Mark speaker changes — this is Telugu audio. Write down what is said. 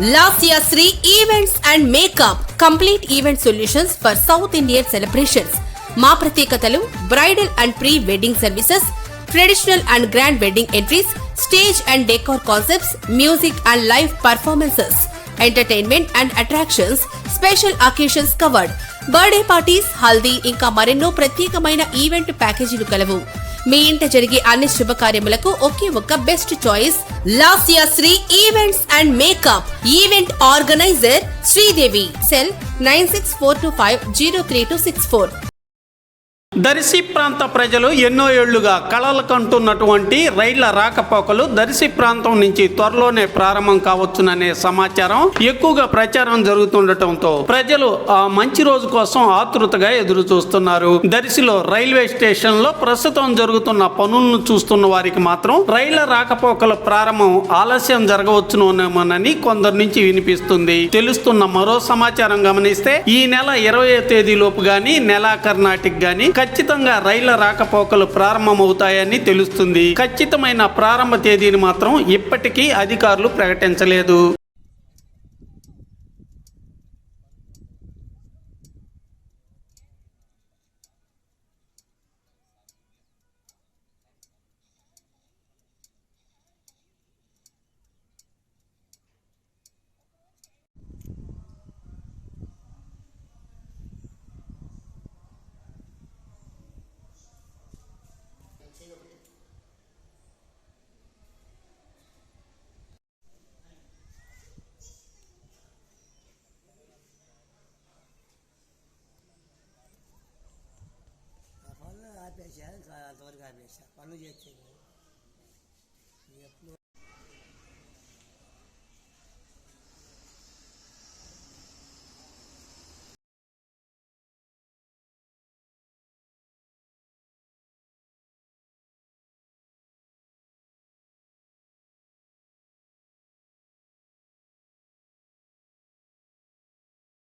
Speaker 1: Lasya Sri Events and Makeup, complete event solutions for South Indian celebrations. మా ప్రత్యేకతలు bridal and pre wedding services, traditional and grand wedding entries, stage and decor concepts, music and live performances, entertainment and attractions, special occasions covered, birthday parties, haldi ఇంకా మరెన్నో ప్రత్యేకమైన ఈవెంట్ ప్యాకేజీలు కలవు. మీ ఇంట జరిగే అన్ని శుభకార్యములకు ఒకే ఒక్క best choice Lasya Sri events and makeup. Event organiser Sridevi. Cell 9642503264.
Speaker 2: Darsi ప్రాంత ప్రజలు ఎన్నో ఏళ్లుగా కలలు కంటున్నటువంటి రైళ్ల రాకపోకలు దర్శి ప్రాంతం నుంచి త్వరలోనే ప్రారంభం కావచ్చుననే సమాచారం ఎక్కువగా ప్రచారం జరుగుతుండటంతో ప్రజలు ఆ మంచి రోజు కోసం ఆతృతగా ఎదురు చూస్తున్నారు. దర్శిలో రైల్వే స్టేషన్ లో ప్రస్తుతం జరుగుతున్న పనులను చూస్తున్న వారికి మాత్రం రైళ్ల రాకపోకల ప్రారంభం ఆలస్యం జరగవచ్చునేమోనని కొందరి నుంచి వినిపిస్తుంది. తెలుస్తున్న మరో సమాచారం గమనిస్తే ఈ నెల 20వ తేదీలోపు గాని నెలాఖరు నాటికి గాని ఖచ్చితంగా రైళ్ల రాకపోకలు ప్రారంభమవుతాయని తెలుస్తుంది. ఖచ్చితమైన ప్రారంభ తేదీని మాత్రం ఇప్పటికీ అధికారులు ప్రకటించలేదు.
Speaker 3: ఆపేసా అంతవరకు ఆపేసా పనులు చేస్తే